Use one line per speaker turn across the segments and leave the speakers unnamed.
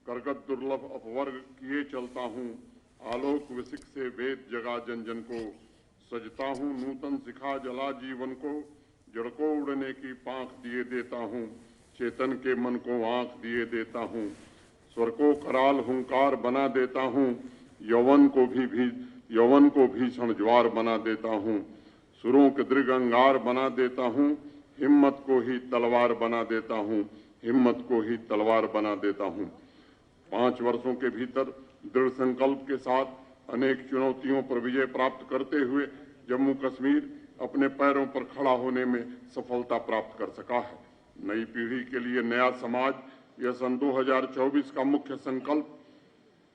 करगत दुर्लभ अपवर्ग किए चलता हूँ, आलोक विसिक से वेद जगा जन जन को, सजता हूँ नूतन सिखा जला जीवन को, जड़ को उड़ने की पांख दिए देता हूँ, चेतन के मन को आंख दिए देता हूँ, स्वर को कराल हुंकार बना देता हूँ, यौवन को भीषण ज्वार बना देता हूँ, सुरों के दृढ़ अंगार बना देता हूँ, हिम्मत को ही तलवार बना देता हूँ, हिम्मत को ही तलवार बना देता हूँ। 5 वर्षों के भीतर दृढ़ संकल्प के साथ अनेक चुनौतियों पर विजय प्राप्त करते हुए जम्मू कश्मीर अपने पैरों पर खड़ा होने में सफलता प्राप्त कर सका है। नई पीढ़ी के लिए नया समाज यह सन 2024 का मुख्य संकल्प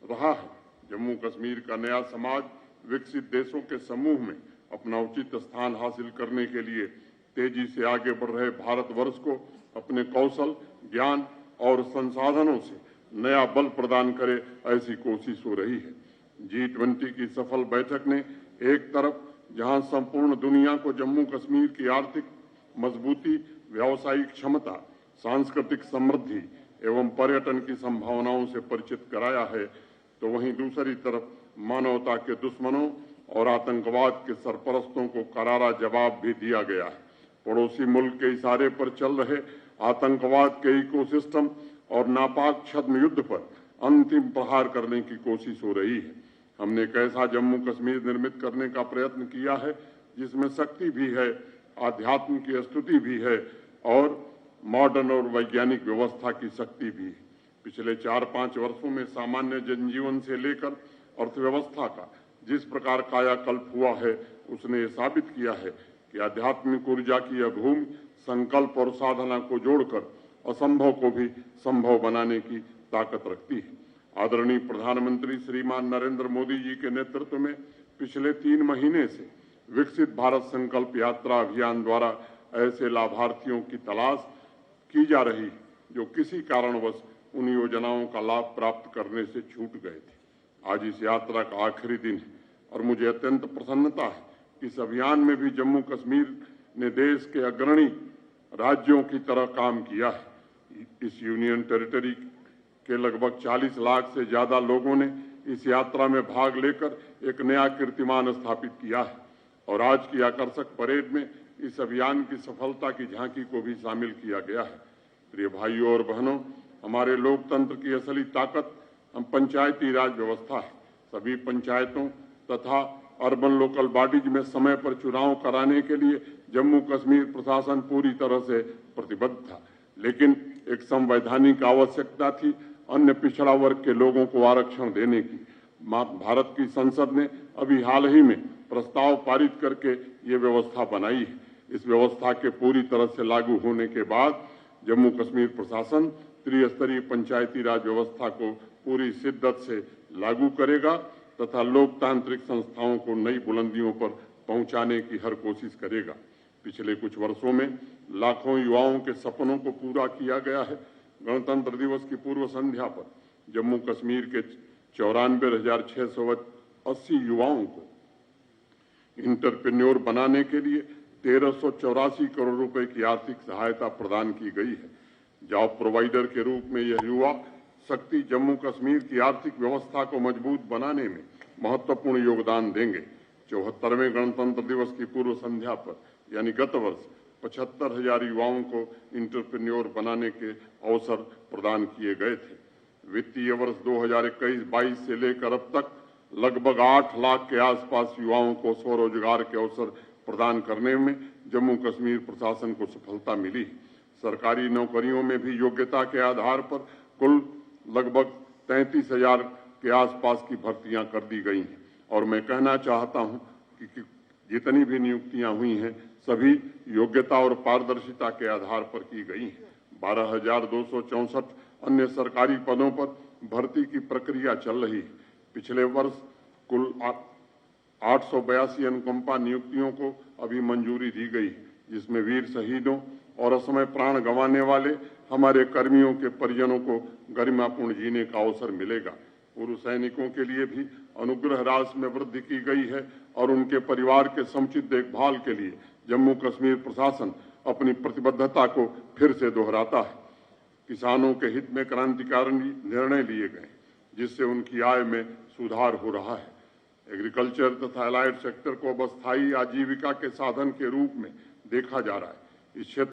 रहा है। जम्मू कश्मीर का नया समाज विकसित देशों के समूह में अपना उचित स्थान हासिल करने के लिए तेजी से आगे बढ़ रहे भारतवर्ष को अपने कौशल, ज्ञान और संसाधनों से नया बल प्रदान करे, ऐसी कोशिश हो रही है। G20 की सफल बैठक ने एक तरफ जहां संपूर्ण दुनिया को जम्मू कश्मीर की आर्थिक मजबूती, व्यावसायिक क्षमता, सांस्कृतिक समृद्धि एवं पर्यटन की संभावनाओं से परिचित कराया है, तो वहीं दूसरी तरफ मानवता के दुश्मनों और आतंकवाद के सरपरस्तों को करारा जवाब भी दिया गया है। पड़ोसी मुल्क के इशारे पर चल रहे आतंकवाद के इकोसिस्टम और नापाक छद्म युद्ध पर अंतिम प्रहार करने की कोशिश हो रही है। हमने एक ऐसा जम्मू कश्मीर निर्मित करने का प्रयत्न किया है जिसमें शक्ति भी है, आध्यात्म की स्तुति भी है और मॉडर्न और वैज्ञानिक व्यवस्था की शक्ति भी है। पिछले 4-5 वर्षों में सामान्य जनजीवन से लेकर अर्थव्यवस्था का जिस प्रकार कायाकल्प हुआ है, उसने ये साबित किया है कि आध्यात्मिक ऊर्जा की यह भूमि संकल्प और साधना को जोड़कर असंभव को भी संभव बनाने की ताकत रखती है। आदरणीय प्रधानमंत्री श्रीमान नरेंद्र मोदी जी के नेतृत्व में पिछले 3 महीने से विकसित भारत संकल्प यात्रा अभियान द्वारा ऐसे लाभार्थियों की तलाश की जा रही है जो किसी कारणवश उन योजनाओं का लाभ प्राप्त करने से छूट गए थे। आज इस यात्रा का आखिरी दिन है और मुझे अत्यंत प्रसन्नता है कि इस अभियान में भी जम्मू कश्मीर ने देश के अग्रणी राज्यों की तरह काम किया है। इस यूनियन टेरिटरी के लगभग 40 लाख से ज्यादा लोगों ने इस यात्रा में भाग लेकर एक नया कीर्तिमान स्थापित किया है और आज की आकर्षक परेड में इस अभियान की सफलता की झांकी को भी शामिल किया गया है। प्रिय भाइयों और बहनों, हमारे लोकतंत्र की असली ताकत हम पंचायती राज व्यवस्था है। सभी पंचायतों तथा अर्बन लोकल बॉडीज में समय पर चुनाव कराने के लिए जम्मू कश्मीर प्रशासन पूरी तरह से प्रतिबद्ध था, लेकिन एक संवैधानिक आवश्यकता थी अन्य पिछड़ा वर्ग के लोगों को आरक्षण देने की। भारत की संसद ने अभी हाल ही में प्रस्ताव पारित करके ये व्यवस्था बनाई है। इस व्यवस्था के पूरी तरह से लागू होने के बाद जम्मू कश्मीर प्रशासन त्रिस्तरीय पंचायती राज व्यवस्था को पूरी शिद्दत से लागू करेगा तथा लोकतांत्रिक संस्थाओं को नई बुलंदियों पर पहुंचाने की हर कोशिश करेगा। पिछले कुछ वर्षों में लाखों युवाओं के सपनों को पूरा किया गया है। गणतंत्र दिवस की पूर्व संध्या पर जम्मू कश्मीर के 94,680 युवाओं को इंटरप्रेन्योर बनाने के लिए 1384 करोड़ रुपए की आर्थिक सहायता प्रदान की गई है। जॉब प्रोवाइडर के रूप में यह युवा शक्ति जम्मू कश्मीर की आर्थिक व्यवस्था को मजबूत बनाने में महत्वपूर्ण योगदान देंगे। 74वें गणतंत्र दिवस की पूर्व संध्या पर यानी गत वर्ष 75,000 युवाओं को इंटरप्रेन्योर बनाने के अवसर प्रदान किए गए थे। वित्तीय वर्ष 2021-22 से लेकर अब तक लगभग 8 लाख के आसपास युवाओं को स्वरोजगार के अवसर प्रदान करने में जम्मू कश्मीर प्रशासन को सफलता मिली। सरकारी नौकरियों में भी योग्यता के आधार पर कुल लगभग 33,000 के आसपास की भर्तियां कर दी गई हैं और मैं कहना चाहता हूं कि जितनी भी नियुक्तियां हुई हैं सभी योग्यता और पारदर्शिता के आधार पर की गई हैं। 12,264 अन्य सरकारी पदों पर भर्ती की प्रक्रिया चल रही है। पिछले वर्ष कुल 882 अनुकंपा नियुक्तियों को अभी मंजूरी दी गई, जिसमें वीर शहीदों और असमय प्राण गंवाने वाले हमारे कर्मियों के परिजनों को गरिमापूर्ण जीने का अवसर मिलेगा। पूर्व सैनिकों के लिए भी अनुग्रह राशि में वृद्धि की गई है और उनके परिवार के समुचित देखभाल के लिए जम्मू कश्मीर प्रशासन अपनी प्रतिबद्धता को फिर से दोहराता है। किसानों के हित में क्रांतिकारी निर्णय लिए गए, जिससे उनकी आय में सुधार हो रहा है। एग्रीकल्चर तथा एलाइड सेक्टर को अब स्थायी आजीविका के साधन के रूप में देखा जा रहा है। इस क्षेत्र